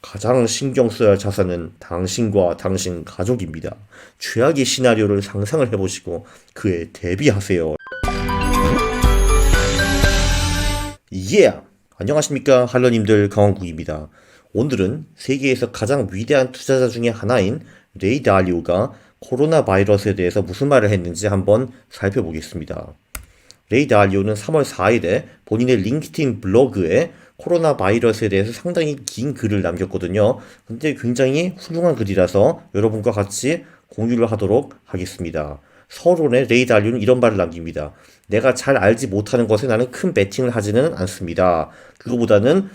가장 신경 써야 할 자산은 당신과 당신 가족입니다. 최악의 시나리오를 상상을 해보시고 그에 대비하세요. 안녕하십니까 할러님들, 강원국입니다. 오늘은 세계에서 가장 위대한 투자자 중에 하나인 레이 달리오가 코로나 바이러스에 대해서 무슨 말을 했는지 한번 살펴보겠습니다. 레이 달리오는 3월 4일에 본인의 링크드인 블로그에 코로나 바이러스에 대해서 상당히 긴 글을 남겼거든요. 근데 굉장히 훌륭한 글이라서 여러분과 같이 공유를 하도록 하겠습니다. 서론에 레이 달리오는 이런 말을 남깁니다. 내가 잘 알지 못하는 것에 나는 큰 베팅을 하지는 않습니다. 그거보다는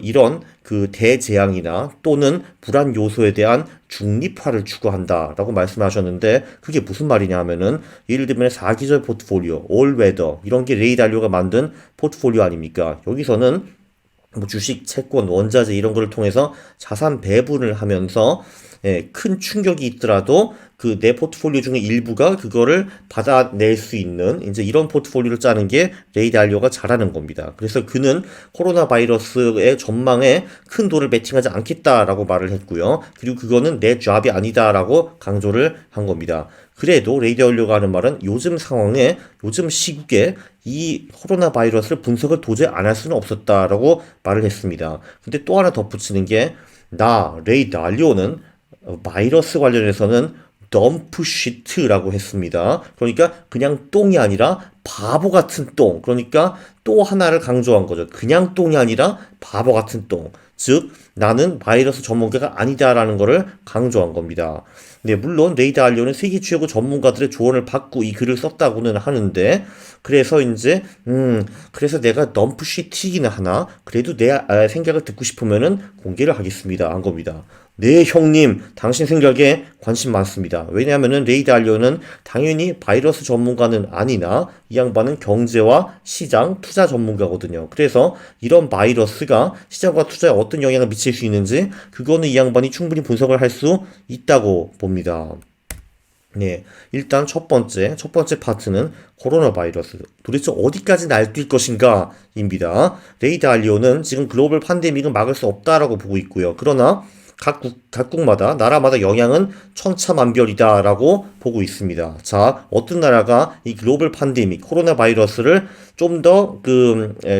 이런 대재앙이나 또는 불안 요소에 대한 중립화를 추구한다 라고 말씀하셨는데, 그게 무슨 말이냐 하면은 예를 들면 사계절 포트폴리오, 올웨더 이런 게 레이 달리오가 만든 포트폴리오 아닙니까? 여기서는 뭐 주식, 채권, 원자재 이런 거를 통해서 자산 배분을 하면서 큰 충격이 있더라도 내 포트폴리오 중에 일부가 그거를 받아낼 수 있는 이제 이런 포트폴리오를 짜는 게 레이 달리오가 잘하는 겁니다. 그래서 그는 코로나 바이러스의 전망에 큰 돈을 베팅하지 않겠다라고 말을 했고요. 그리고 그거는 내 잡이 아니다라고 강조를 한 겁니다. 그래도 레이 달리오가 하는 말은 요즘 상황에, 요즘 시국에 이 코로나 바이러스를 분석을 도저히 안 할 수는 없었다라고 말을 했습니다. 근데 또 하나 덧붙이는 게, 레이 달리오는 바이러스 관련해서는 덤프 시트라고 했습니다. 그러니까 그냥 똥이 아니라 바보 같은 똥. 그러니까 또 하나를 강조한 거죠. 그냥 똥이 아니라 바보 같은 똥. 즉 나는 바이러스 전문가가 아니다라는 것을 강조한 겁니다. 네, 물론 레이 달리오는 세계 최고 전문가들의 조언을 받고 이 글을 썼다고는 하는데, 그래서 내가 덤프 시트이기는 하나 그래도 내 생각을 듣고 싶으면은 공개를 하겠습니다 한 겁니다. 네, 형님, 당신 생각에 관심 많습니다. 왜냐하면은 레이 달리오는 당연히 바이러스 전문가는 아니나 이 양반은 경제와 시장, 투자 전문가거든요. 그래서 이런 바이러스가 시장과 투자에 어떤 영향을 미칠 수 있는지 그거는 이 양반이 충분히 분석을 할 수 있다고 봅니다. 네, 일단 첫 번째 파트는 코로나 바이러스. 도대체 어디까지 날뛸 것인가? 입니다. 레이 달리오는 지금 글로벌 팬데믹은 막을 수 없다라고 보고 있고요. 그러나 각국마다, 나라마다 영향은 천차만별이다라고 보고 있습니다. 자, 어떤 나라가 이 글로벌 팬데믹, 코로나 바이러스를 좀 더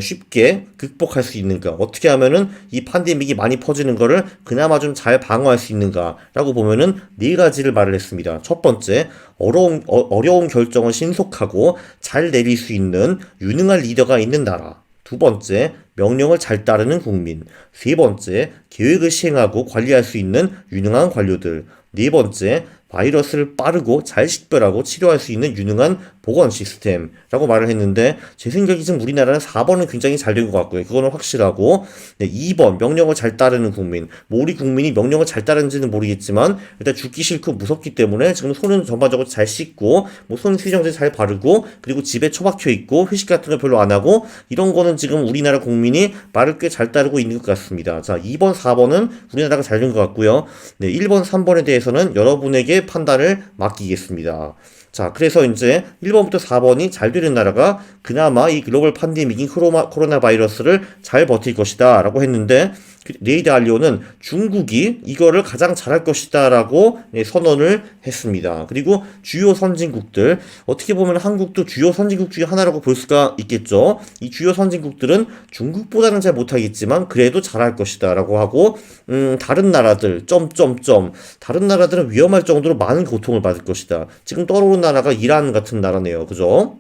쉽게 극복할 수 있는가? 어떻게 하면은 이 팬데믹이 많이 퍼지는 거를 그나마 좀 잘 방어할 수 있는가라고 보면은 네 가지를 말을 했습니다. 첫 번째, 어려운 결정을 신속하고 잘 내릴 수 있는 유능한 리더가 있는 나라. 두 번째, 명령을 잘 따르는 국민. 세 번째, 계획을 시행하고 관리할 수 있는 유능한 관료들. 네 번째, 바이러스를 빠르고 잘 식별하고 치료할 수 있는 유능한 보건 시스템이라고 말을 했는데, 제 생각에 지금 우리나라는 4번은 굉장히 잘 된 것 같고요. 그거는 확실하고, 2번 명령을 잘 따르는 국민. 뭐 우리 국민이 명령을 잘 따르는지는 모르겠지만 일단 죽기 싫고 무섭기 때문에 지금 손은 전반적으로 잘 씻고 뭐 손 세정제 잘 바르고 그리고 집에 처박혀 있고 회식 같은 거 별로 안 하고 이런 거는 지금 우리나라 국민이 말을 꽤 잘 따르고 있는 것 같습니다. 자, 2번, 4번은 우리나라가 잘 된 것 같고요. 네, 1번, 3번에 대해서는 여러분에게 판단을 맡기겠습니다. 자, 그래서 이제 1번부터 4번이 잘 되는 나라가 그나마 이 글로벌 팬데믹인 코로나 바이러스를 잘 버틸 것이다 라고 했는데, 레이 달리오는 중국이 이거를 가장 잘할 것이다 라고 선언을 했습니다. 그리고 주요 선진국들, 어떻게 보면 한국도 주요 선진국 중에 하나라고 볼 수가 있겠죠. 이 주요 선진국들은 중국보다는 잘 못하겠지만 그래도 잘할 것이다 라고 하고, 다른 나라들 다른 나라들은 위험할 정도로 많은 고통을 받을 것이다. 지금 떠오르는 나라가 이란 같은 나라네요. 그죠?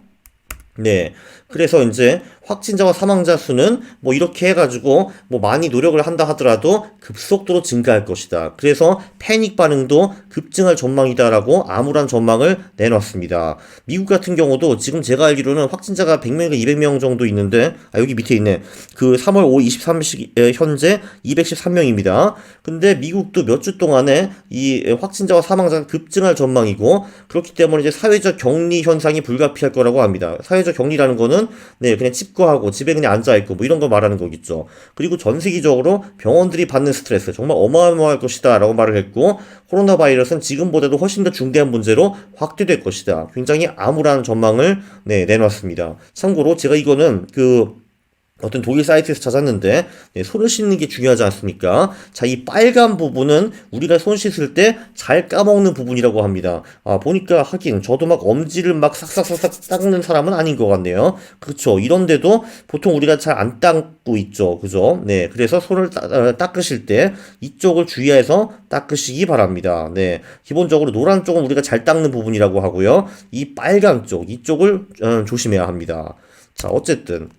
네. 그래서 이제 확진자와 사망자 수는 뭐 이렇게 해가지고 뭐 많이 노력을 한다 하더라도 급속도로 증가할 것이다. 그래서 패닉 반응도 급증할 전망이다라고 암울한 전망을 내놨습니다. 미국 같은 경우도 지금 제가 알기로는 확진자가 100명인가 200명 정도 있는데, 여기 밑에 있네. 3월 5일 23일 현재 213명입니다. 근데 미국도 몇 주 동안에 이 확진자와 사망자가 급증할 전망이고, 그렇기 때문에 이제 사회적 격리 현상이 불가피할 거라고 합니다. 사회적 격리라는 거는 그냥 집거하고 집에 그냥 앉아있고 뭐 이런 거 말하는 거겠죠. 그리고 전 세계적으로 병원들이 받는 스트레스 정말 어마어마할 것이다 라고 말을 했고, 코로나 바이러스는 지금보다도 훨씬 더 중대한 문제로 확대될 것이다. 굉장히 암울한 전망을 내놨습니다. 참고로 제가 이거는 어떤 독일 사이트에서 찾았는데 네, 손을 씻는 게 중요하지 않습니까? 자, 이 빨간 부분은 우리가 손 씻을 때 잘 까먹는 부분이라고 합니다. 보니까 하긴 저도 막 엄지를 막 싹싹싹싹 닦는 사람은 아닌 것 같네요. 그렇죠. 이런데도 보통 우리가 잘 안 닦고 있죠. 그죠? 네, 그래서 손을 닦으실 때 이쪽을 주의해서 닦으시기 바랍니다. 네, 기본적으로 노란 쪽은 우리가 잘 닦는 부분이라고 하고요. 이 빨간 쪽, 이쪽을 조심해야 합니다. 자, 어쨌든,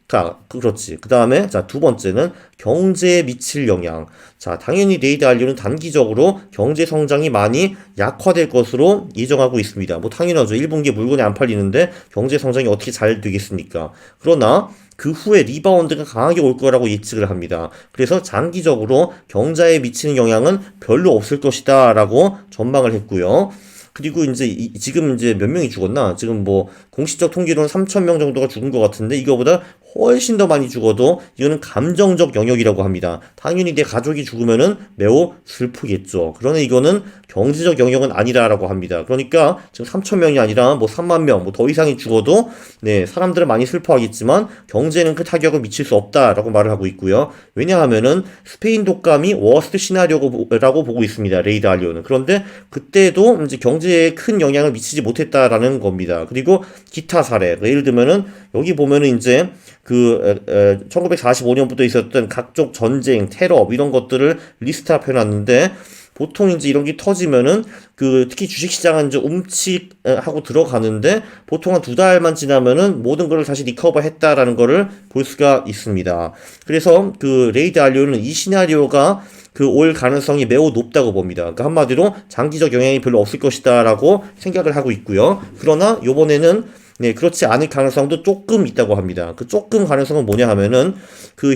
그렇지. 그 다음에, 자, 두 번째는 경제에 미칠 영향. 자, 당연히 레이드 알리오는 단기적으로 경제 성장이 많이 약화될 것으로 예정하고 있습니다. 뭐, 당연하죠. 1분기에 물건이 안 팔리는데 경제 성장이 어떻게 잘 되겠습니까? 그러나, 그 후에 리바운드가 강하게 올 거라고 예측을 합니다. 그래서 장기적으로 경제에 미치는 영향은 별로 없을 것이다 라고 전망을 했고요. 그리고 이제 지금 이제 몇 명이 죽었나? 지금 뭐 공식적 통계로는 3천 명 정도가 죽은 것 같은데 이거보다 훨씬 더 많이 죽어도 이거는 감정적 영역이라고 합니다. 당연히 내 가족이 죽으면은 매우 슬프겠죠. 그러나 이거는 경제적 영역은 아니라라고 합니다. 그러니까 지금 3천 명이 아니라 뭐 3만 명, 뭐 더 이상이 죽어도 네, 사람들은 많이 슬퍼하겠지만 경제는 그 타격을 미칠 수 없다라고 말을 하고 있고요. 왜냐하면은 스페인 독감이 워스트 시나리오라고 보고 있습니다. 레이드 알리오는. 그런데 그때도 이제 경제에 큰 영향을 미치지 못했다라는 겁니다. 그리고 기타 사례, 예를 들면은 여기 보면은 이제 1945년부터 있었던 각종 전쟁, 테러 이런 것들을 리스트업 해놨는데 보통 이제 이런 게 터지면은 특히 주식시장은 이제 움직하고 들어가는데 보통 한 두 달만 지나면은 모든 걸 다시 리커버 했다라는 거를 볼 수가 있습니다. 그래서 레이드 알리오는 이 시나리오가 올 가능성이 매우 높다고 봅니다. 그러니까 한마디로 장기적 영향이 별로 없을 것이다라고 생각을 하고 있고요. 그러나 요번에는 네, 그렇지 않을 가능성도 조금 있다고 합니다. 그 조금 가능성은 뭐냐 하면은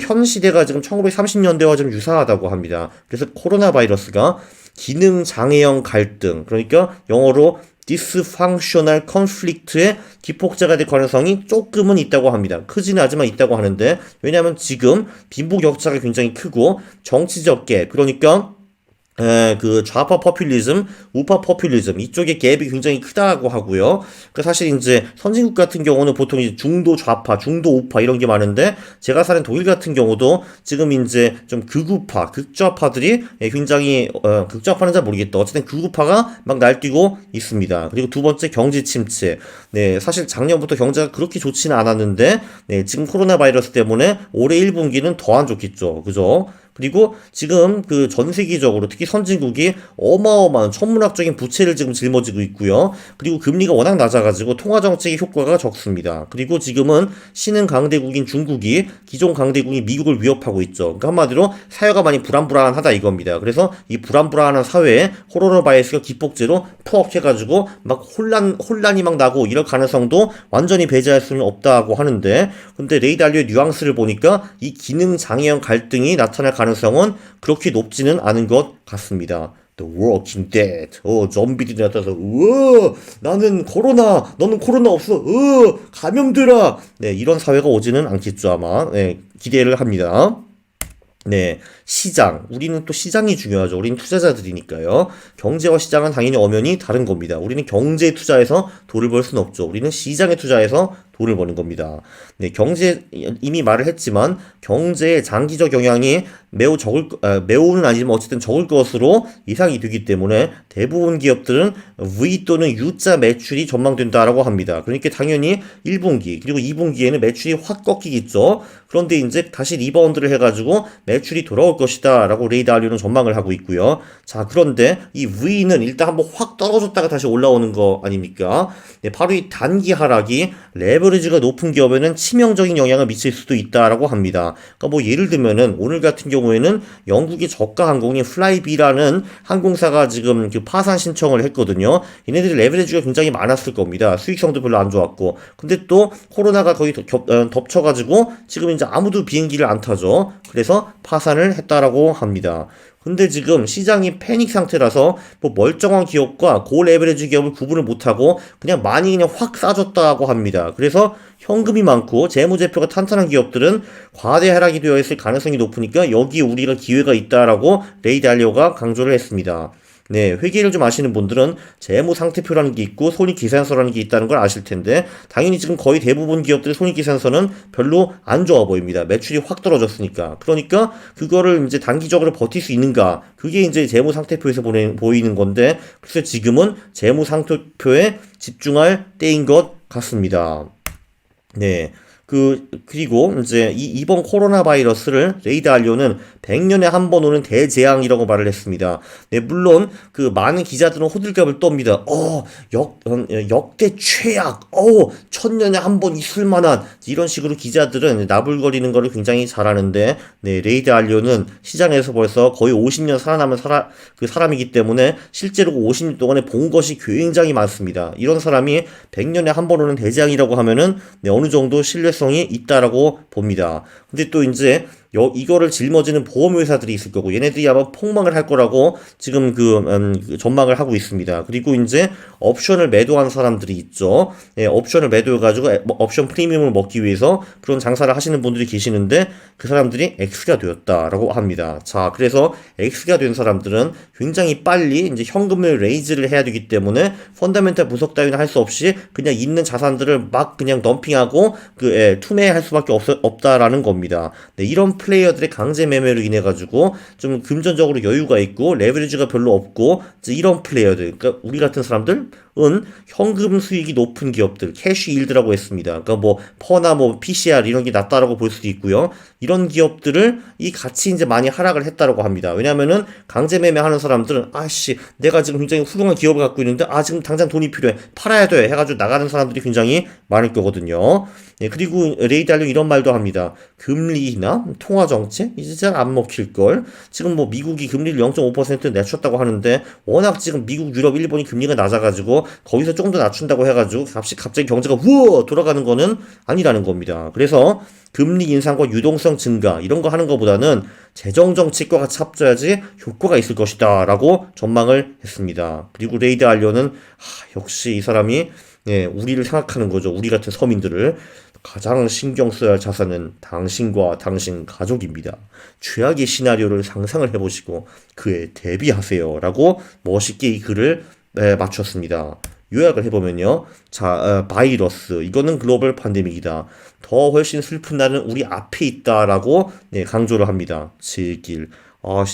현 시대가 지금 1930년대와 좀 유사하다고 합니다. 그래서 코로나 바이러스가 기능 장애형 갈등, 그러니까 영어로 dysfunctional conflict의 기폭제가 될 가능성이 조금은 있다고 합니다. 크지는 않지만 있다고 하는데 왜냐하면 지금 빈부격차가 굉장히 크고 정치적 갭, 그러니까 좌파 포퓰리즘, 우파 포퓰리즘 이쪽의 갭이 굉장히 크다고 하고요. 사실 이제 선진국 같은 경우는 보통 이제 중도 좌파, 중도 우파 이런 게 많은데 제가 사는 독일 같은 경우도 지금 이제 좀 극우파, 극좌파들이 굉장히 극좌파는 잘 모르겠다. 어쨌든 극우파가 막 날뛰고 있습니다. 그리고 두 번째 경제 침체. 네, 사실 작년부터 경제가 그렇게 좋지는 않았는데 네, 지금 코로나 바이러스 때문에 올해 1분기는 더 안 좋겠죠. 그죠? 그리고 지금 전 세계적으로 특히 선진국이 어마어마한 천문학적인 부채를 지금 짊어지고 있고요. 그리고 금리가 워낙 낮아가지고 통화정책의 효과가 적습니다. 그리고 지금은 신흥 강대국인 중국이 기존 강대국인 미국을 위협하고 있죠. 그러니까 한마디로 사회가 많이 불안불안하다 이겁니다. 그래서 이 불안불안한 사회에 코로나 바이러스가 기폭제로 푸업해가지고 막 혼란이 막 나고 이럴 가능성도 완전히 배제할 수는 없다고 하는데 근데 레이드 알리오의 뉘앙스를 보니까 이 기능 장애형 갈등이 나타날 가능성은 그렇게 높지는 않은 것 같습니다. The Walking Dead. 좀비들이 나타나서, 나는 코로나, 너는 코로나 없어, 감염되라. 네, 이런 사회가 오지는 않겠죠, 아마. 네, 기대를 합니다. 네, 시장. 우리는 또 시장이 중요하죠. 우리는 투자자들이니까요. 경제와 시장은 당연히 엄연히 다른 겁니다. 우리는 경제에 투자해서 돈을 벌 수는 없죠. 우리는 시장에 투자해서 돈을 버는 겁니다. 네, 이미 말을 했지만 경제의 장기적 영향이 매우는 아니지만 어쨌든 적을 것으로 예상이 되기 때문에 대부분 기업들은 V 또는 U자 매출이 전망된다라고 합니다. 그러니까 당연히 1분기 그리고 2분기에는 매출이 확 꺾이겠죠. 그런데 이제 다시 리바운드를 해가지고 매출이 돌아올 것이다 라고 레이드 알리오는 전망을 하고 있고요. 자, 그런데 이 V는 일단 한번 확 떨어졌다가 다시 올라오는 거 아닙니까? 네, 바로 이 단기 하락이 레버리지가 높은 기업에는 치명적인 영향을 미칠 수도 있다라고 합니다. 그러니까 뭐 예를 들면은 오늘 같은 경우에는 영국의 저가 항공인 플라이비라는 항공사가 지금 파산 신청을 했거든요. 얘네들이 레버리지가 굉장히 많았을 겁니다. 수익성도 별로 안 좋았고. 근데 또 코로나가 거의 덮쳐가지고 지금 이제 아무도 비행기를 안 타죠. 그래서 파산을 했다라고 합니다. 근데 지금 시장이 패닉 상태라서 뭐 멀쩡한 기업과 고레버리지 기업을 구분을 못하고 그냥 확 싸졌다고 합니다. 그래서 현금이 많고 재무제표가 탄탄한 기업들은 과대 하락이 되어 있을 가능성이 높으니까 여기에 우리가 기회가 있다라고 레이드 알리오가 강조를 했습니다. 네, 회계를 좀 아시는 분들은 재무상태표라는 게 있고 손익계산서라는 게 있다는 걸 아실 텐데 당연히 지금 거의 대부분 기업들의 손익계산서는 별로 안 좋아 보입니다. 매출이 확 떨어졌으니까. 그러니까 그거를 이제 단기적으로 버틸 수 있는가? 그게 이제 재무상태표에서 보이는 건데 그래서 지금은 재무상태표에 집중할 때인 것 같습니다. 네. 그리고 이제 이번 코로나 바이러스를 레이드 알리오는 100년에 한 번 오는 대재앙이라고 말을 했습니다. 네, 물론 그 많은 기자들은 호들갑을 떱니다. 역대 최악, 1000년에 한 번 있을 만한 이런 식으로 기자들은 나불거리는 거를 굉장히 잘하는데, 네, 레이드 알리오는 시장에서 벌써 거의 50년 살아남은 그 사람이기 때문에 실제로 50년 동안에 본 것이 굉장히 많습니다. 이런 사람이 100년에 한 번 오는 대재앙이라고 하면은 네, 어느 정도 신뢰성이 있다라고 봅니다. 근데 또 이제 이거를 짊어지는 보험회사들이 있을 거고 얘네들이 아마 폭망을 할 거라고 지금 그 전망을 하고 있습니다. 그리고 이제 옵션을 매도한 사람들이 있죠. 예, 옵션을 매도해가지고 옵션 프리미엄을 먹기 위해서 그런 장사를 하시는 분들이 계시는데 그 사람들이 X가 되었다라고 합니다. 자, 그래서 X가 된 사람들은 굉장히 빨리 이제 현금을 레이즈를 해야 되기 때문에 펀더멘탈 분석 따위는 할 수 없이 그냥 있는 자산들을 막 그냥 덤핑하고 투매할 수밖에 없다라는 겁니다. 네, 이런 플레이어들의 강제 매매로 인해 가지고 좀 금전적으로 여유가 있고 레버리지가 별로 없고 이런 플레이어들, 그러니까 우리 같은 사람들은 현금 수익이 높은 기업들, 캐시 일드라고 했습니다. 그러니까 뭐 퍼나 뭐 PCR 이런 게 낮다라고 볼 수도 있고요. 이런 기업들을 이 같이 이제 많이 하락을 했다라고 합니다. 왜냐하면은 강제 매매하는 사람들은 아씨 내가 지금 굉장히 훌륭한 기업을 갖고 있는데 지금 당장 돈이 필요해 팔아야 돼 해가지고 나가는 사람들이 굉장히 많을 거거든요. 예, 그리고 레이드 알려 이런 말도 합니다. 금리나 통화 정책 이제 잘 안 먹힐 걸. 지금 뭐 미국이 금리를 0.5% 낮췄다고 하는데 워낙 지금 미국, 유럽, 일본이 금리가 낮아가지고 거기서 조금 더 낮춘다고 해가지고 갑자기 경제가 우와 돌아가는 거는 아니라는 겁니다. 그래서 금리 인상과 유동성 증가 이런 거 하는 것보다는 재정 정책과 같이 합쳐야지 효과가 있을 것이다라고 전망을 했습니다. 그리고 레이드 알려는 역시 이 사람이 우리를 생각하는 거죠. 우리 같은 서민들을. 가장 신경 써야 할 자산은 당신과 당신 가족입니다. 최악의 시나리오를 상상을 해보시고 그에 대비하세요. 라고 멋있게 이 글을 맞췄습니다. 요약을 해보면요. 자, 바이러스. 이거는 글로벌 팬데믹이다. 더 훨씬 슬픈 날은 우리 앞에 있다라고 강조를 합니다. 제길.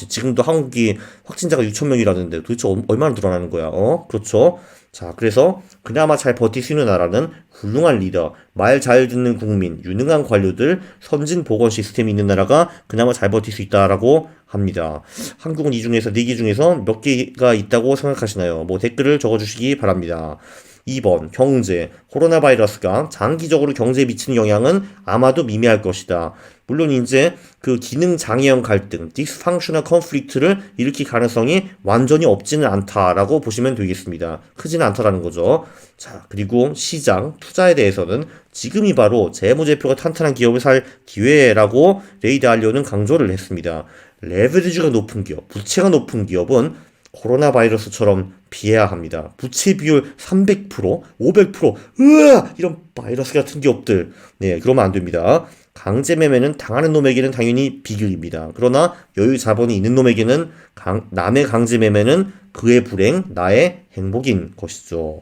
지금도 한국이 확진자가 6천 명이라는데 도대체 얼마나 늘어나는 거야? 그렇죠. 자, 그래서 그나마 잘 버틸 수 있는 나라는 훌륭한 리더, 말 잘 듣는 국민, 유능한 관료들, 선진 보건 시스템이 있는 나라가 그나마 잘 버틸 수 있다라고 합니다. 한국은 이 중에서 4개 중에서 몇 개가 있다고 생각하시나요? 뭐 댓글을 적어주시기 바랍니다. 2번 경제, 코로나 바이러스가 장기적으로 경제에 미치는 영향은 아마도 미미할 것이다. 물론 이제 그 기능 장애형 갈등, dysfunctional conflict를 일으킬 가능성이 완전히 없지는 않다라고 보시면 되겠습니다. 크지는 않다라는 거죠. 자, 그리고 시장, 투자에 대해서는 지금이 바로 재무제표가 탄탄한 기업을 살 기회라고 레이드 알리오는 강조를 했습니다. 레버리지가 높은 기업, 부채가 높은 기업은 코로나 바이러스처럼 피해야 합니다. 부채 비율 300%, 500%, 이런 바이러스 같은 기업들. 네, 그러면 안 됩니다. 강제 매매는 당하는 놈에게는 당연히 비극입니다. 그러나 여유 자본이 있는 놈에게는 남의 강제 매매는 그의 불행, 나의 행복인 것이죠.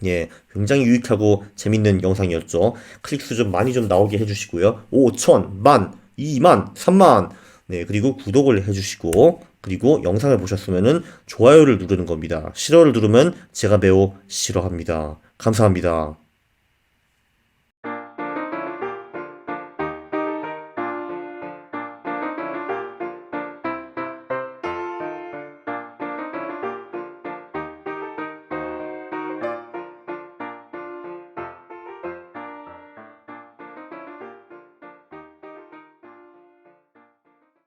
예, 굉장히 유익하고 재밌는 영상이었죠. 클릭수 좀 많이 좀 나오게 해주시고요. 5천, 만, 2만, 3만. 네, 그리고 구독을 해주시고, 그리고 영상을 보셨으면은 좋아요를 누르는 겁니다. 싫어를 누르면 제가 매우 싫어합니다. 감사합니다.